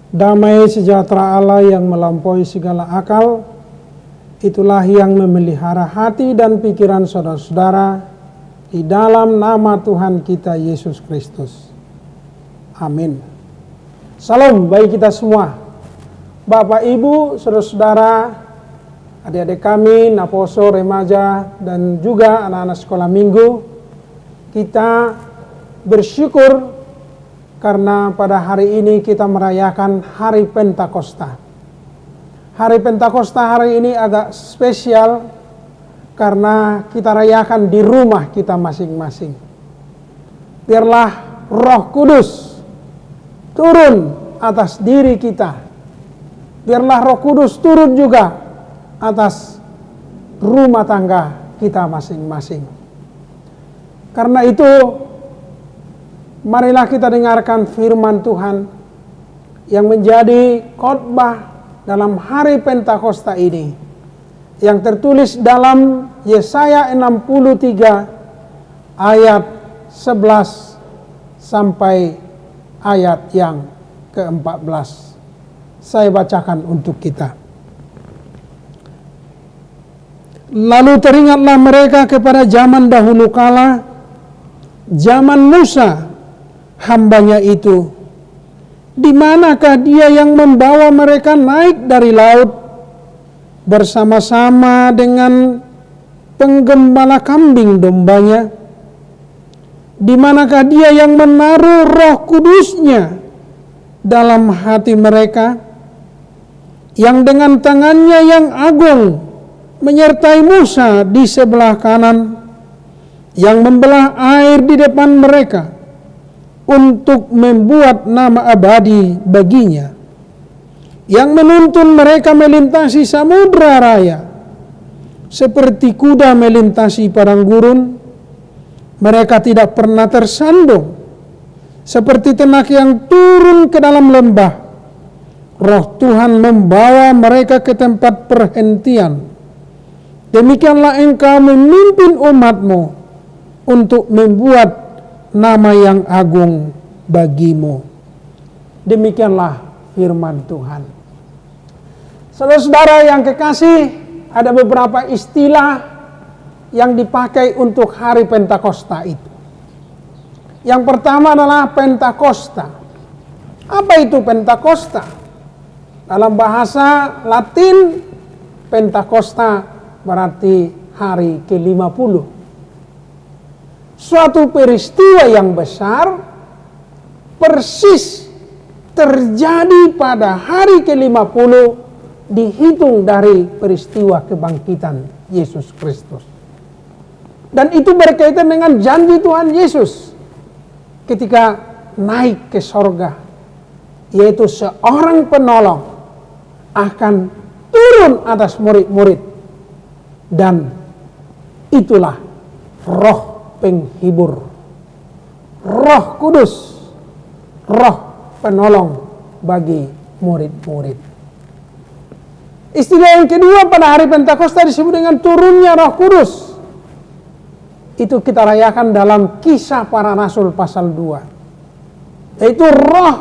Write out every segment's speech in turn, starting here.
Damai sejahtera Allah yang melampaui segala akal, itulah yang memelihara hati dan pikiran saudara-saudara di dalam nama Tuhan kita Yesus Kristus. Amin. Salam bagi kita semua, Bapak, Ibu, saudara-saudara, adik-adik kami, naposo, remaja, dan juga anak-anak sekolah minggu. Kita bersyukur karena pada hari ini kita merayakan Hari Pentakosta. Hari Pentakosta hari ini agak spesial karena kita rayakan di rumah kita masing-masing. Biarlah Roh Kudus turun atas diri kita. Biarlah Roh Kudus turun juga atas rumah tangga kita masing-masing. Karena itu, marilah kita dengarkan firman Tuhan yang menjadi khotbah dalam hari Pentakosta ini, yang tertulis dalam Yesaya 63 ayat 11 sampai ayat yang ke-14. Saya bacakan untuk kita. Lalu teringatlah mereka kepada zaman dahulu kala, zaman Musa, hambanya itu. Di manakah dia yang membawa mereka naik dari laut bersama-sama dengan penggembala kambing dombanya? Di manakah dia yang menaruh Roh Kudusnya dalam hati mereka, yang dengan tangannya yang agung menyertai Musa di sebelah kanan, yang membelah air di depan mereka untuk membuat nama abadi baginya, yang menuntun mereka melintasi samudra raya seperti kuda melintasi padang gurun. Mereka tidak pernah tersandung, seperti ternak yang turun ke dalam lembah. Roh Tuhan membawa mereka ke tempat perhentian. Demikianlah engkau memimpin umatmu untuk membuat nama yang agung bagimu. Demikianlah firman Tuhan. Saudara-saudara yang kekasih, ada beberapa istilah yang dipakai untuk hari Pentakosta itu. Yang pertama adalah Pentakosta. Apa itu Pentakosta? Dalam bahasa Latin, Pentakosta berarti hari ke-50. Suatu peristiwa yang besar persis terjadi pada hari ke-50 dihitung dari peristiwa kebangkitan Yesus Kristus. Dan itu berkaitan dengan janji Tuhan Yesus ketika naik ke sorga, yaitu seorang penolong akan turun atas murid-murid, dan itulah Roh Penghibur, Roh Kudus, Roh Penolong bagi murid-murid. Istilah yang kedua pada hari Pentakosta disebut dengan turunnya Roh Kudus. Itu kita rayakan dalam Kisah Para Rasul pasal 2. Yaitu Roh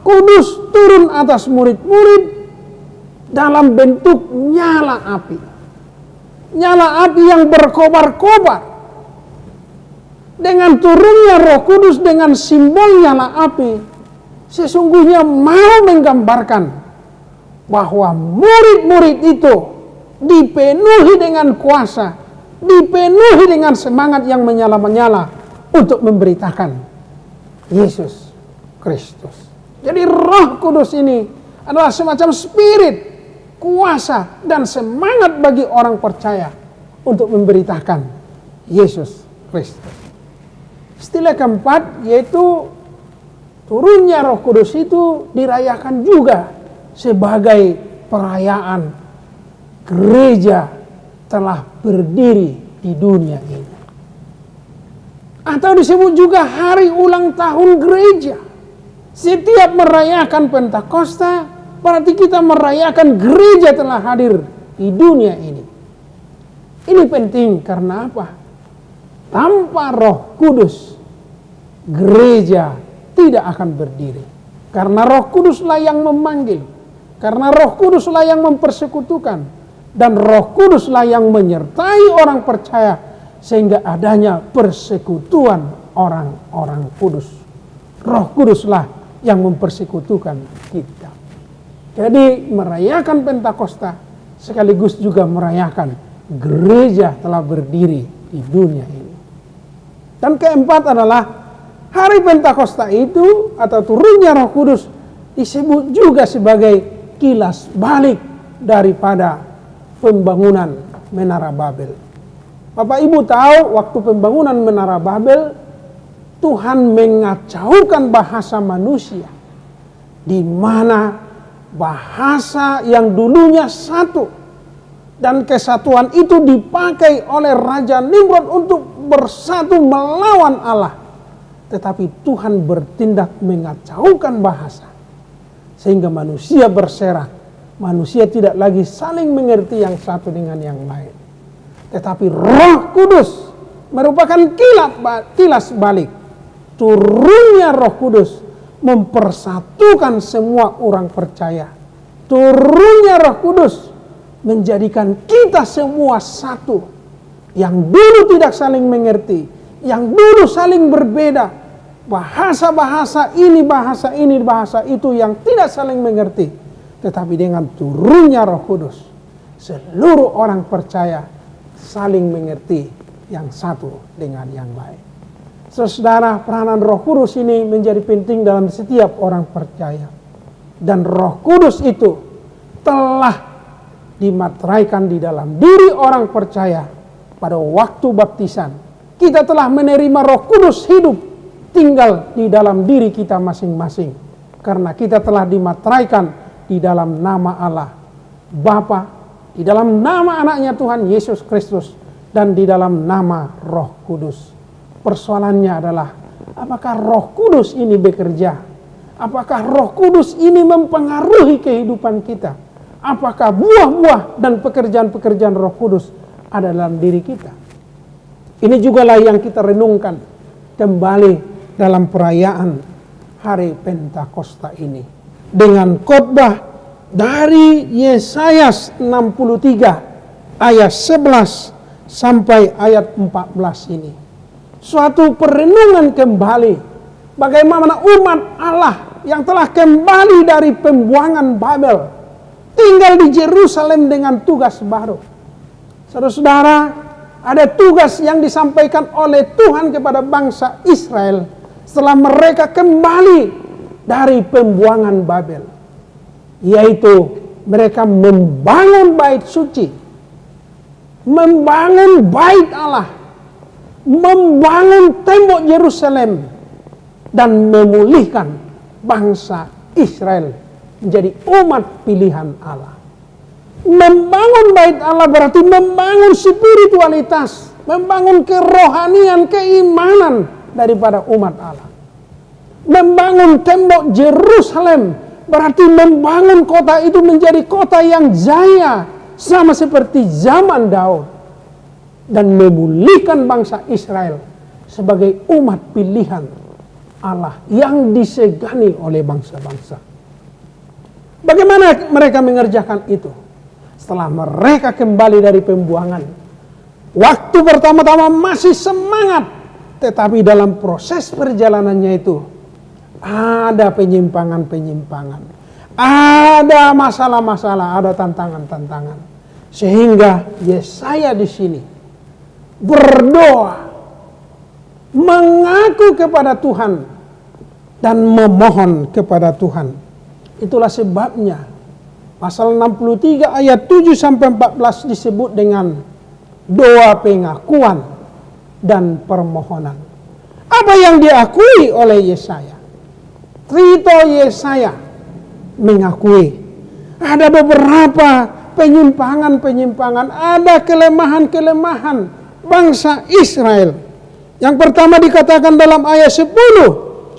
Kudus turun atas murid-murid dalam bentuk nyala api. Nyala api yang berkobar-kobar. Dengan turunnya Roh Kudus dengan simbol nyala api, sesungguhnya mau menggambarkan bahwa murid-murid itu dipenuhi dengan kuasa, dipenuhi dengan semangat yang menyala-menyala untuk memberitakan Yesus Kristus. Jadi Roh Kudus ini adalah semacam spirit, kuasa, dan semangat bagi orang percaya untuk memberitakan Yesus Kristus. Istilah keempat yaitu turunnya Roh Kudus itu dirayakan juga sebagai perayaan gereja telah berdiri di dunia ini. Atau disebut juga hari ulang tahun gereja. Setiap merayakan Pentakosta berarti kita merayakan gereja telah hadir di dunia ini. Ini penting karena apa? Tanpa Roh Kudus, gereja tidak akan berdiri. Karena Roh Kuduslah yang memanggil, karena Roh Kuduslah yang mempersekutukan, dan Roh Kuduslah yang menyertai orang percaya sehingga adanya persekutuan orang-orang kudus. Roh Kuduslah yang mempersekutukan kita. Jadi merayakan Pentakosta sekaligus juga merayakan gereja telah berdiri di dunia ini. Dan keempat adalah hari Pentakosta itu atau turunnya Roh Kudus disebut juga sebagai kilas balik daripada pembangunan Menara Babel. Bapak Ibu tahu waktu pembangunan Menara Babel, Tuhan mengacaukan bahasa manusia, di mana bahasa yang dulunya satu dan kesatuan itu dipakai oleh Raja Nimrod untuk bersatu melawan Allah. Tetapi Tuhan bertindak mengacaukan bahasa sehingga manusia berserak. Manusia tidak lagi saling mengerti yang satu dengan yang lain. Tetapi Roh Kudus merupakan kilas balik. Turunnya Roh Kudus mempersatukan semua orang percaya. Turunnya Roh Kudus menjadikan kita semua satu. Yang dulu tidak saling mengerti, yang dulu saling berbeda, bahasa ini, bahasa itu yang tidak saling mengerti. Tetapi dengan turunnya Roh Kudus, seluruh orang percaya saling mengerti yang satu dengan yang lain. Saudara, peranan Roh Kudus ini menjadi penting dalam setiap orang percaya. Dan Roh Kudus itu telah dimateraikan di dalam diri orang percaya pada waktu baptisan. Kita telah menerima Roh Kudus hidup tinggal di dalam diri kita masing-masing. Karena kita telah dimateraikan di dalam nama Allah Bapa, di dalam nama anaknya Tuhan Yesus Kristus, dan di dalam nama Roh Kudus. Persoalannya adalah, apakah Roh Kudus ini bekerja? Apakah Roh Kudus ini mempengaruhi kehidupan kita? Apakah buah-buah dan pekerjaan-pekerjaan Roh Kudus ada dalam diri kita? Ini jugalah yang kita renungkan kembali dalam perayaan hari Pentakosta ini. Dengan khotbah dari Yesaya 63 ayat 11 sampai ayat 14 ini. Suatu perenungan kembali bagaimana umat Allah yang telah kembali dari pembuangan Babel tinggal di Yerusalem dengan tugas baru. Saudara-saudara, ada tugas yang disampaikan oleh Tuhan kepada bangsa Israel setelah mereka kembali dari pembuangan Babel, yaitu mereka membangun bait suci, membangun bait Allah, membangun tembok Yerusalem, dan memulihkan bangsa Israel menjadi umat pilihan Allah. Membangun bait Allah berarti membangun spiritualitas, membangun kerohanian, keimanan daripada umat Allah. Membangun tembok Yerusalem berarti membangun kota itu menjadi kota yang jaya, sama seperti zaman Daud, dan memulihkan bangsa Israel sebagai umat pilihan Allah yang disegani oleh bangsa-bangsa. Bagaimana mereka mengerjakan itu? Setelah mereka kembali dari pembuangan, waktu pertama-tama masih semangat, tetapi dalam proses perjalanannya itu ada penyimpangan-penyimpangan, ada masalah-masalah, ada tantangan-tantangan, sehingga Yesaya di sini berdoa, mengaku kepada Tuhan dan memohon kepada Tuhan. Itulah sebabnya pasal 63 ayat 7 sampai 14 disebut dengan doa pengakuan dan permohonan. Apa yang diakui oleh Yesaya? Trito Yesaya mengakui ada beberapa penyimpangan-penyimpangan, ada kelemahan-kelemahan bangsa Israel. Yang pertama dikatakan dalam ayat 10,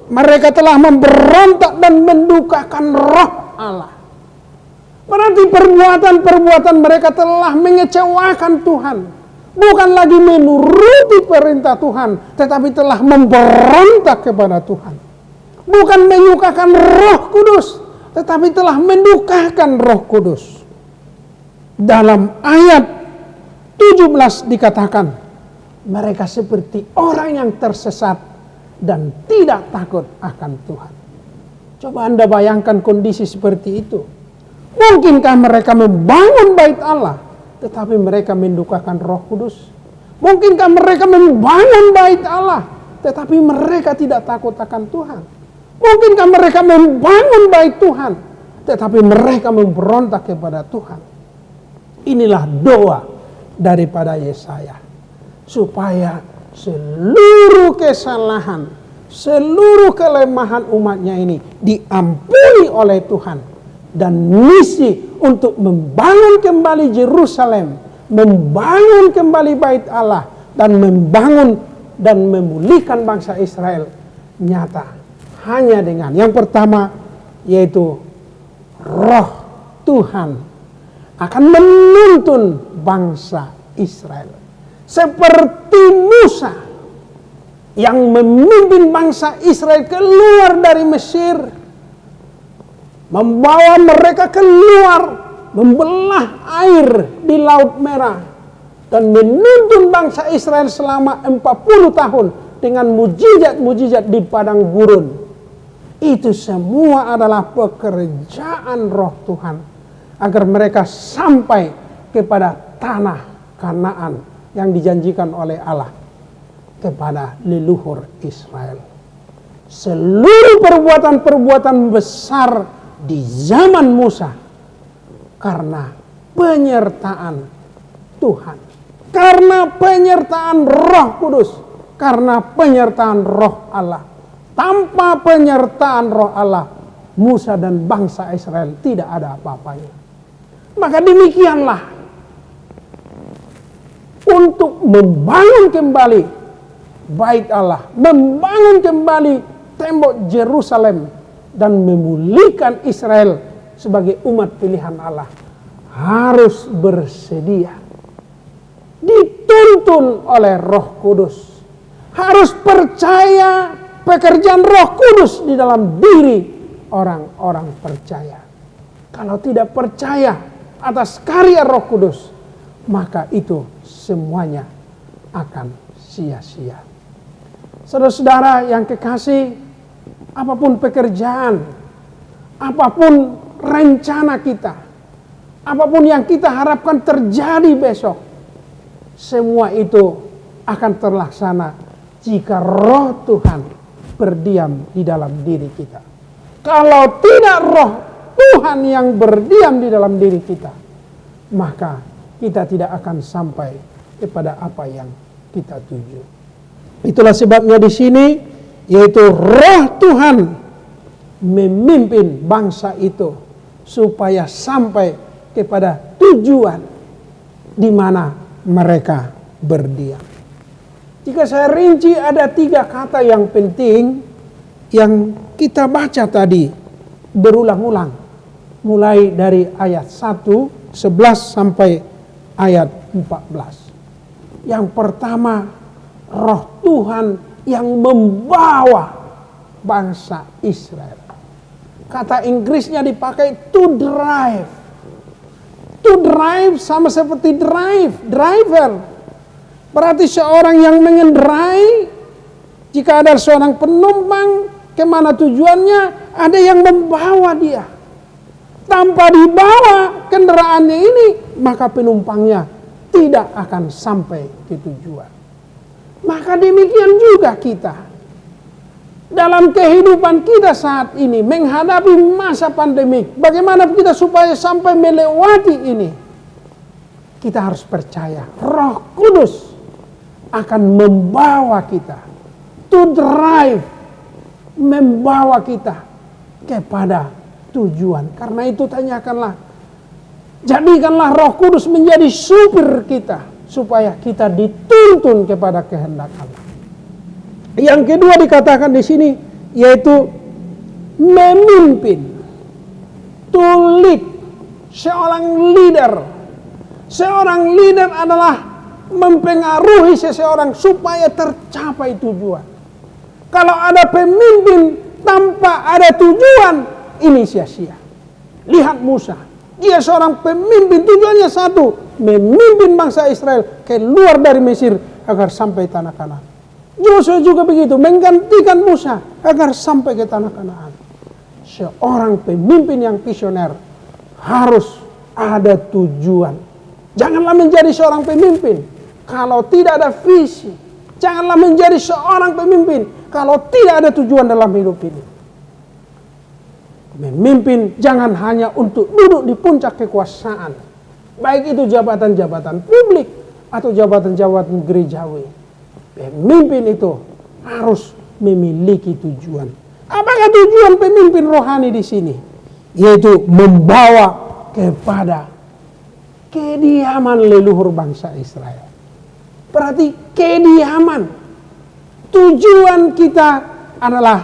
mereka telah memberontak dan mendukakan roh Allah. Berarti perbuatan-perbuatan mereka telah mengecewakan Tuhan. Bukan lagi menuruti perintah Tuhan, tetapi telah memberontak kepada Tuhan. bukan menyukakan Roh Kudus, tetapi telah mendukakan Roh Kudus. Dalam ayat 17 dikatakan, mereka seperti orang yang tersesat dan tidak takut akan Tuhan. Coba Anda bayangkan kondisi seperti itu. Mungkinkah mereka membangun bait Allah, tetapi mereka mendukakan Roh Kudus? Mungkinkah mereka membangun bait Allah, tetapi mereka tidak takut akan Tuhan? Mungkinkah mereka membangun bait Tuhan, tetapi mereka memberontak kepada Tuhan? Inilah doa daripada Yesaya, supaya seluruh kesalahan, seluruh kelemahan umatnya ini diampuni oleh Tuhan, dan misi untuk membangun kembali Yerusalem, membangun kembali bait Allah, dan membangun dan memulihkan bangsa Israel nyata hanya dengan yang pertama, yaitu Roh Tuhan akan menuntun bangsa Israel seperti Musa yang memimpin bangsa Israel keluar dari Mesir, membawa mereka keluar, membelah air di Laut Merah, dan menuntun bangsa Israel selama 40 tahun dengan mujizat-mujizat di padang gurun. Itu semua adalah pekerjaan Roh Tuhan agar mereka sampai kepada tanah Kanaan yang dijanjikan oleh Allah kepada leluhur Israel. Seluruh perbuatan-perbuatan besar di zaman Musa karena penyertaan Tuhan, karena penyertaan Roh Kudus, karena penyertaan Roh Allah. Tanpa penyertaan Roh Allah, Musa dan bangsa Israel tidak ada apa-apanya. Maka demikianlah, untuk membangun kembali bait Allah, membangun kembali tembok Yerusalem, dan memulihkan Israel sebagai umat pilihan Allah, harus bersedia, dituntun oleh Roh Kudus, harus percaya pekerjaan Roh Kudus di dalam diri orang-orang percaya. Kalau tidak percaya atas karya Roh Kudus, maka itu semuanya akan sia-sia. Saudara-saudara yang kekasih, apapun pekerjaan, apapun rencana kita, apapun yang kita harapkan terjadi besok, semua itu akan terlaksana jika Roh Tuhan berdiam di dalam diri kita. Kalau tidak Roh Tuhan yang berdiam di dalam diri kita, maka kita tidak akan sampai kepada apa yang kita tuju. Itulah sebabnya di sini, yaitu Roh Tuhan memimpin bangsa itu supaya sampai kepada tujuan di mana mereka berdiam. Jika saya rinci, ada 3 kata yang penting yang kita baca tadi berulang-ulang, mulai dari ayat 1, 11 sampai ayat 14. Yang pertama, Roh Tuhan yang membawa bangsa Israel. Kata Inggrisnya dipakai to drive. To drive sama seperti driver. Berarti seorang yang mengendarai, jika ada seorang penumpang kemana tujuannya, ada yang membawa dia. Tanpa dibawa kendaraannya ini, maka penumpangnya tidak akan sampai ke tujuan. Maka demikian juga kita. Dalam kehidupan kita saat ini, menghadapi masa pandemik, bagaimana kita supaya sampai melewati ini? Kita harus percaya, Roh Kudus akan membawa kita, to drive, membawa kita kepada tujuan. Karena itu tanyakanlah, jadikanlah Roh Kudus menjadi supir kita, supaya kita dituntun kepada kehendak Allah. Yang kedua dikatakan di sini, yaitu memimpin, to lead, seorang leader. Seorang leader adalah mempengaruhi seseorang supaya tercapai tujuan. Kalau ada pemimpin tanpa ada tujuan, ini sia-sia. Lihat Musa, dia seorang pemimpin, tujuannya satu, memimpin bangsa Israel keluar dari Mesir agar sampai tanah Kanaan. Yosua juga begitu, menggantikan Musa agar sampai ke tanah Kanaan. Seorang pemimpin yang visioner harus ada tujuan. Janganlah menjadi seorang pemimpin kalau tidak ada visi. Janganlah menjadi seorang pemimpin kalau tidak ada tujuan dalam hidup ini. Memimpin jangan hanya untuk duduk di puncak kekuasaan, baik itu jabatan-jabatan publik atau jabatan-jabatan gerejawi. Pemimpin itu harus memiliki tujuan. Apakah tujuan pemimpin rohani di sini? Yaitu membawa kepada kediaman leluhur bangsa Israel. Berarti kediaman. Tujuan kita adalah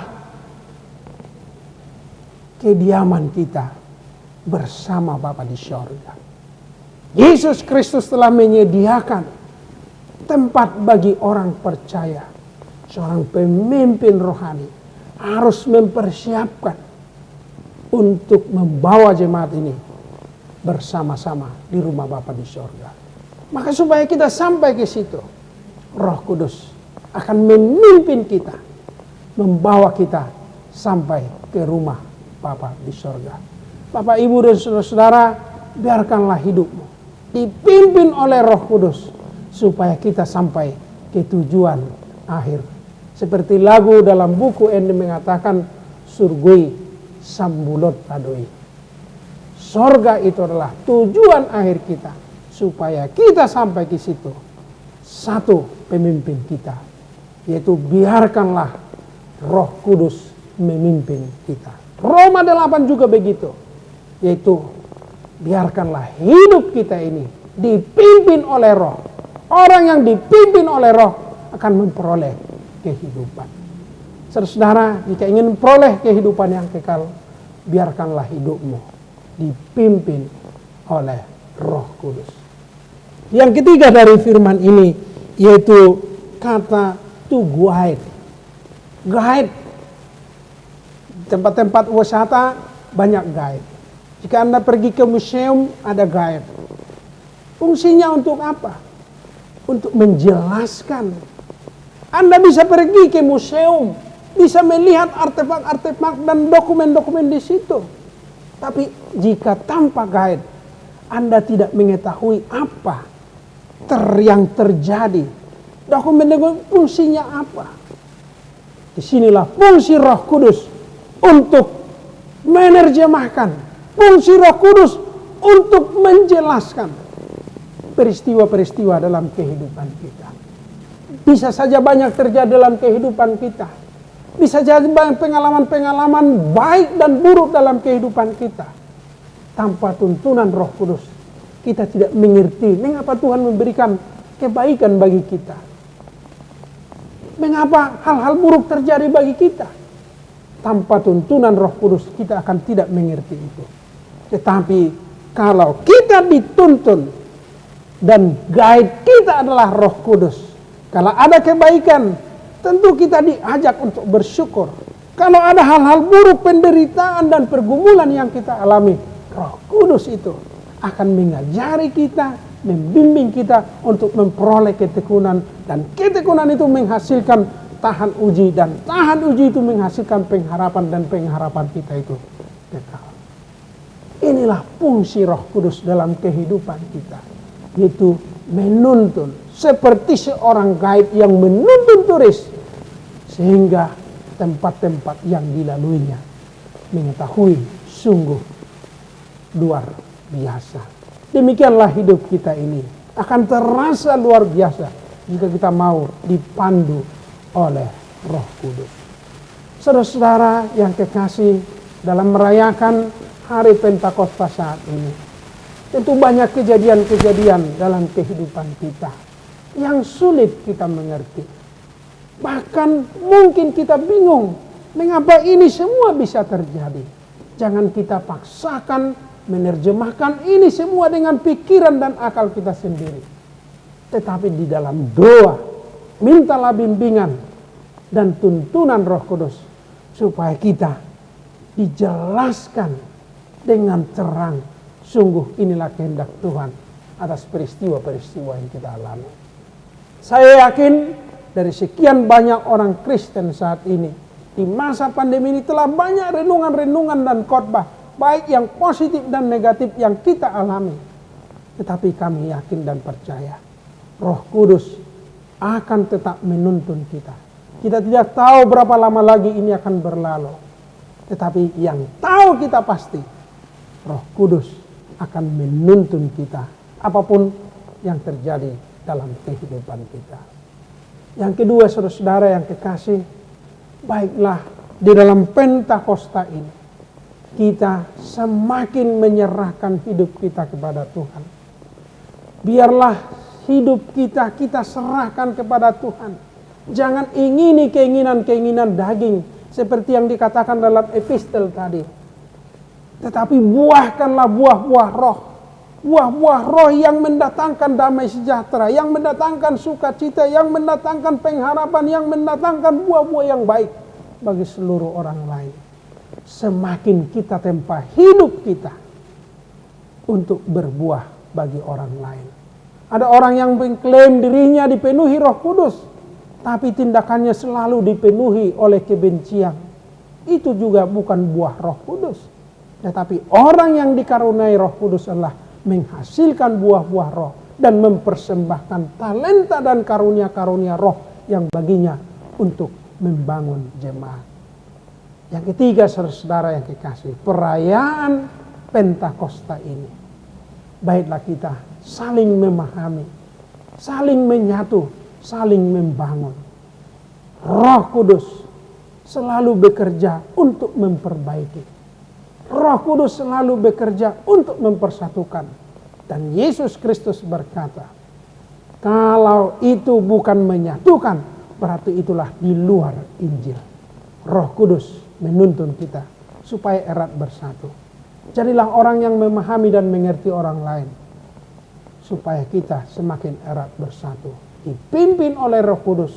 kediaman kita bersama Bapa di sorga. Yesus Kristus telah menyediakan tempat bagi orang percaya. Seorang pemimpin rohani harus mempersiapkan untuk membawa jemaat ini bersama-sama di rumah Bapa di sorga. Maka supaya kita sampai ke situ, Roh Kudus akan memimpin kita, membawa kita sampai ke rumah Bapa di sorga. Bapak, Ibu, dan saudara-saudara, biarkanlah hidupmu dipimpin oleh Roh Kudus supaya kita sampai ke tujuan akhir. Seperti lagu dalam buku ini mengatakan, surgui sambulot padoi. Sorga itu adalah tujuan akhir kita, supaya kita sampai ke situ. Satu pemimpin kita, yaitu biarkanlah Roh Kudus memimpin kita. Roma 8 juga begitu, yaitu biarkanlah hidup kita ini dipimpin oleh Roh. Orang yang dipimpin oleh Roh akan memperoleh kehidupan. Saudara, jika ingin memperoleh kehidupan yang kekal, biarkanlah hidupmu dipimpin oleh Roh Kudus. Yang ketiga dari firman ini, yaitu kata to guide. Guide. Tempat-tempat wisata banyak guide. Jika Anda pergi ke museum, ada guide. Fungsinya untuk apa? Untuk menjelaskan. Anda bisa pergi ke museum, bisa melihat artefak-artefak dan dokumen-dokumen di situ. Tapi jika tanpa guide, Anda tidak mengetahui apa yang terjadi. Dokumen-dokumen fungsinya apa? Disinilah fungsi Roh Kudus untuk menerjemahkan. Fungsi Roh Kudus untuk menjelaskan peristiwa-peristiwa dalam kehidupan kita. Bisa saja banyak terjadi dalam kehidupan kita. Bisa jadi banyak pengalaman-pengalaman baik dan buruk dalam kehidupan kita. Tanpa tuntunan Roh Kudus, kita tidak mengerti mengapa Tuhan memberikan kebaikan bagi kita. Mengapa hal-hal buruk terjadi bagi kita. Tanpa tuntunan Roh Kudus, kita akan tidak mengerti itu. Tetapi kalau kita dituntun dan guide kita adalah Roh Kudus, kalau ada kebaikan, tentu kita diajak untuk bersyukur. Kalau ada hal-hal buruk, penderitaan dan pergumulan yang kita alami, Roh Kudus itu akan mengajari kita, membimbing kita untuk memperoleh ketekunan. Dan ketekunan itu menghasilkan tahan uji. Dan tahan uji itu menghasilkan pengharapan. Dan pengharapan kita itu kekal. Inilah fungsi Roh Kudus dalam kehidupan kita. Yaitu menuntun. Seperti seorang guide yang menuntun turis. Sehingga tempat-tempat yang dilaluinya mengetahui sungguh luar biasa. Demikianlah hidup kita ini akan terasa luar biasa jika kita mau dipandu oleh Roh Kudus. Saudara-saudara yang kekasih, dalam merayakan hari Pentakosta saat ini, tentu banyak kejadian-kejadian dalam kehidupan kita yang sulit kita mengerti. Bahkan mungkin kita bingung mengapa ini semua bisa terjadi. Jangan kita paksakan menerjemahkan ini semua dengan pikiran dan akal kita sendiri. Tetapi di dalam doa, mintalah bimbingan dan tuntunan Roh Kudus supaya kita dijelaskan dengan terang. Sungguh inilah kehendak Tuhan atas peristiwa-peristiwa yang kita alami. Saya yakin dari sekian banyak orang Kristen saat ini, di masa pandemi ini telah banyak renungan-renungan dan khotbah, baik yang positif dan negatif yang kita alami. Tetapi kami yakin dan percaya, Roh Kudus akan tetap menuntun kita. Kita tidak tahu berapa lama lagi ini akan berlalu. Tetapi yang tahu kita pasti, Roh Kudus akan menuntun kita apapun yang terjadi dalam kehidupan kita. Yang kedua, saudara-saudara yang kekasih, baiklah di dalam Pentakosta ini kita semakin menyerahkan hidup kita kepada Tuhan. Biarlah hidup kita serahkan kepada Tuhan. Jangan ingini keinginan-keinginan daging seperti yang dikatakan dalam epistel tadi. Tetapi buahkanlah buah-buah roh. Buah-buah roh yang mendatangkan damai sejahtera, yang mendatangkan sukacita, yang mendatangkan pengharapan, yang mendatangkan buah-buah yang baik bagi seluruh orang lain. Semakin kita tempa hidup kita untuk berbuah bagi orang lain. Ada orang yang mengklaim dirinya dipenuhi Roh Kudus, tapi tindakannya selalu dipenuhi oleh kebencian. Itu juga bukan buah Roh Kudus. Tetapi orang yang dikaruniai Roh Kudus adalah menghasilkan buah-buah roh dan mempersembahkan talenta dan karunia-karunia roh yang baginya untuk membangun jemaat. Yang ketiga, saudara-saudara yang kekasih, perayaan Pentakosta ini, baiklah kita saling memahami, saling menyatu, saling membangun. Roh Kudus selalu bekerja untuk memperbaiki. Roh Kudus selalu bekerja untuk mempersatukan. Dan Yesus Kristus berkata, kalau itu bukan menyatukan, berarti itulah di luar Injil. Roh Kudus menuntun kita supaya erat bersatu. Jadilah orang yang memahami dan mengerti orang lain, supaya kita semakin erat bersatu, dipimpin oleh Roh Kudus,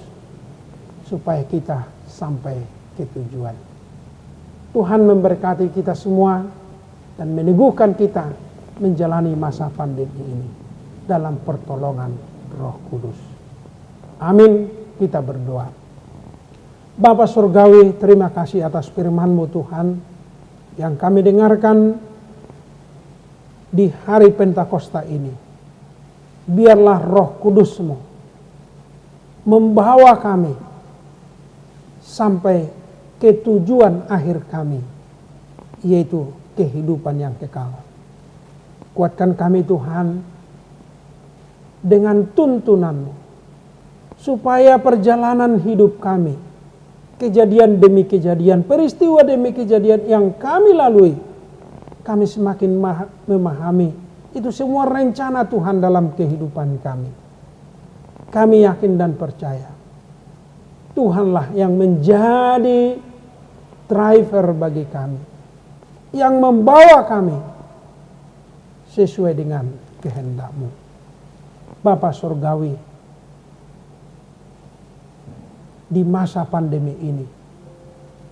supaya kita sampai ke tujuan. Tuhan memberkati kita semua dan meneguhkan kita menjalani masa pandemi ini dalam pertolongan Roh Kudus. Amin. Kita berdoa. Bapa Surgawi, terima kasih atas firman-Mu Tuhan yang kami dengarkan di hari Pentakosta ini. Biarlah Roh Kudus-Mu membawa kami sampai ke tujuan akhir kami, yaitu kehidupan yang kekal. Kuatkan kami Tuhan dengan tuntunan-Mu, supaya perjalanan hidup kami, kejadian demi kejadian, peristiwa demi kejadian yang kami lalui, kami semakin memahami itu semua rencana Tuhan dalam kehidupan kami. Kami yakin dan percaya Tuhanlah yang menjadi driver bagi kami, yang membawa kami sesuai dengan kehendak-Mu. Bapa Surgawi, di masa pandemi ini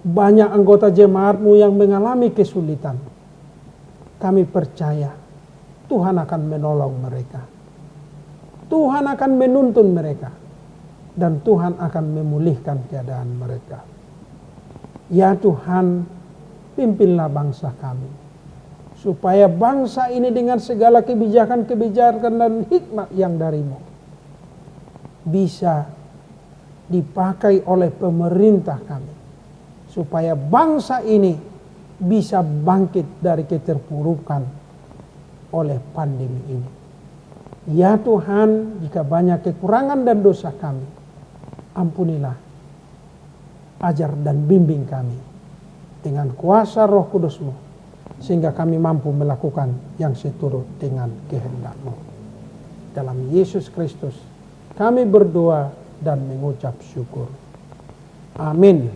banyak anggota jemaat-Mu yang mengalami kesulitan. Kami percaya Tuhan akan menolong mereka. Tuhan akan menuntun mereka. Dan Tuhan akan memulihkan keadaan mereka. Ya Tuhan, pimpinlah bangsa kami, supaya bangsa ini dengan segala kebijakan-kebijakan dan hikmat yang dari-Mu bisa dipakai oleh pemerintah kami, supaya bangsa ini bisa bangkit dari keterpurukan oleh pandemi ini. Ya Tuhan, jika banyak kekurangan dan dosa kami, ampunilah, ajar dan bimbing kami dengan kuasa Roh Kudus-Mu, sehingga kami mampu melakukan yang seturut dengan kehendak-Mu. Dalam Yesus Kristus kami berdoa dan mengucap syukur. Amin.